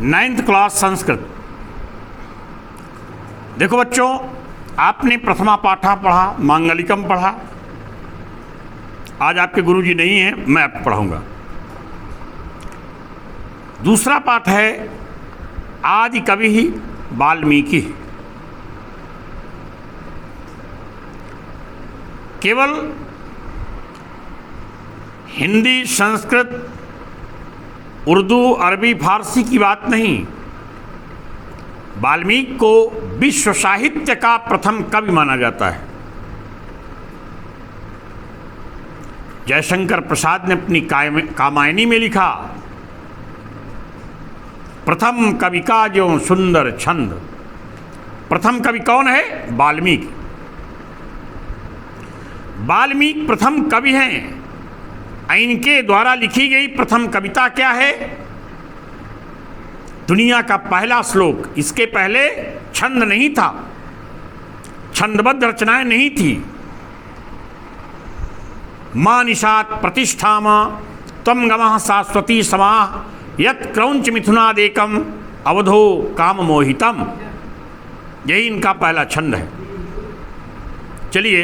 9th class Sanskrit. देखो बच्चों, आपने प्रथमा पाठा पढ़ा, मांगलिकम पढ़ा। आज आपके गुरुजी नहीं हैं, मैं आपको पढ़ाऊंगा। दूसरा पाठ है आदि कवि ही वाल्मीकि। केवल हिंदी, संस्कृत, उर्दू, अरबी, फारसी की बात नहीं। वाल्मीकि को विश्व साहित्य का प्रथम कवि माना जाता है। जयशंकर प्रसाद ने अपनी कामायनी में लिखा, प्रथम कवि का जो सुंदर छंद। प्रथम कवि कौन है? वाल्मीकि। वाल्मीकि प्रथम कवि हैं। इनके द्वारा लिखी गई प्रथम कविता क्या है? दुनिया का पहला श्लोक। इसके पहले छंद नहीं था, छंदबद्ध रचनाएं नहीं थी। मां निषाद प्रतिष्ठाम तम गमः शाश्वती समाः यत् क्रौंच मिथुनादेकम अवधो काम मोहितम। यही इनका पहला छंद है। चलिए,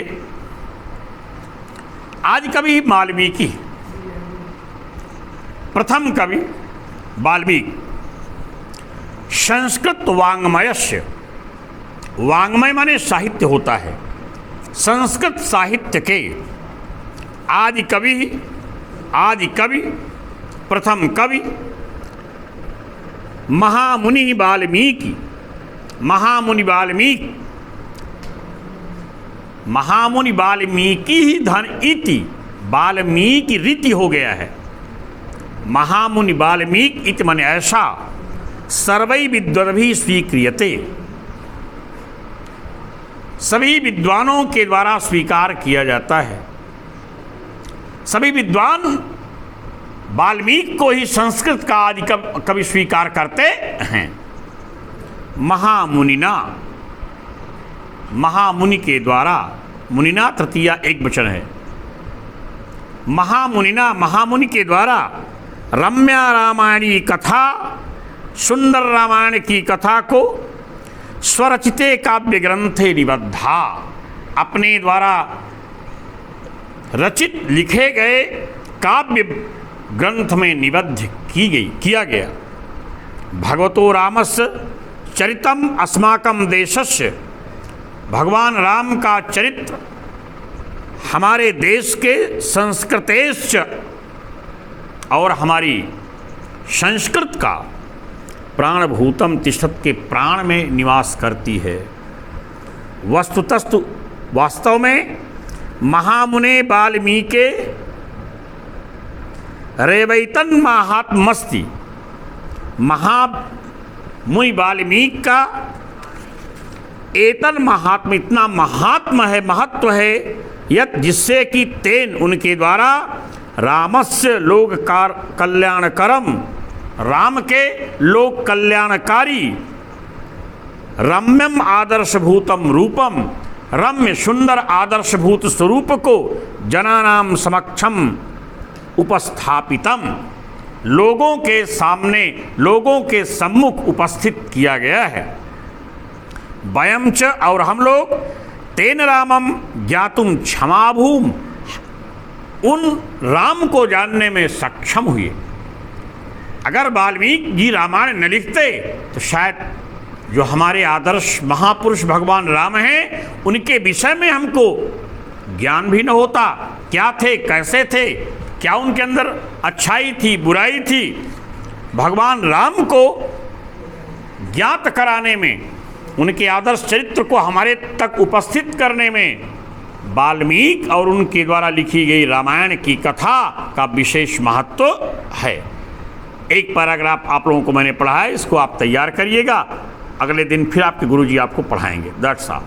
आज कवि वाल्मीकि, प्रथम कवि वाल्मीकि। संस्कृत वाङ्मयस्य, वाङ्मय माने साहित्य होता है। संस्कृत साहित्य के आदि कवि प्रथम कवि महामुनि वाल्मीकि। महामुनि वाल्मीकि, महामुनि वाल्मीकि ही धन इति, वाल्मीकि रीति हो गया है। महामुनि वाल्मीकि इति माने ऐसा, सर्वै विद्वद्भिः स्वीक्रियते, सभी विद्वानों के द्वारा स्वीकार किया जाता है। सभी विद्वान वाल्मीकि को ही संस्कृत का आदि कवि स्वीकार करते हैं। महामुनिना, महामुनि के द्वारा, मुनिना तृतीया एक वचन है। महामुनिना, महामुनि के द्वारा रम्या रामायणी कथा, सुंदर रामायण की कथा को स्वरचिते काव्य ग्रंथे निबद्धा, अपने द्वारा रचित लिखे गए काव्य ग्रंथ में निबद्ध किया गया। भगवतो रामस्य चरितम अस्माकं देशस्य, भगवान राम का चरित्र हमारे देश के संस्कृतेश्च, और हमारी संस्कृत का प्राणभूतम तिष्ठत के प्राण में निवास करती है। वस्तुतस्तु, वास्तव में महामुने वाल्मीकि रेवैतन महात्मस्ति, महामुनि वाल्मीकि का एतन महात्म, इतना महात्म है, महत्व है, यत जिससे कि तेन उनके द्वारा रामस्य लोक कल्याणकरम, राम के लोक कल्याणकारी, रम्यम आदर्शभूतम रूपम, रम्य सुंदर आदर्शभूत स्वरूप को जनानाम समक्षम उपस्थापितम, लोगों के सामने, लोगों के सम्मुख उपस्थित किया गया है। वयम च, और हम लोग, तेन रामम ज्ञातुम क्षमाभूम, उन राम को जानने में सक्षम हुए। अगर वाल्मीकि जी रामायण न लिखते तो शायद जो हमारे आदर्श महापुरुष भगवान राम हैं, उनके विषय में हमको ज्ञान भी न होता। क्या थे, कैसे थे, क्या उनके अंदर अच्छाई थी, बुराई थी। भगवान राम को ज्ञात कराने में, उनके आदर्श चरित्र को हमारे तक उपस्थित करने में वाल्मीकि और उनके द्वारा लिखी गई रामायण की कथा का विशेष महत्व है। एक पैराग्राफ आप लोगों को मैंने पढ़ा है, इसको आप तैयार करिएगा। अगले दिन फिर आपके गुरुजी आपको पढ़ाएंगे। That's all.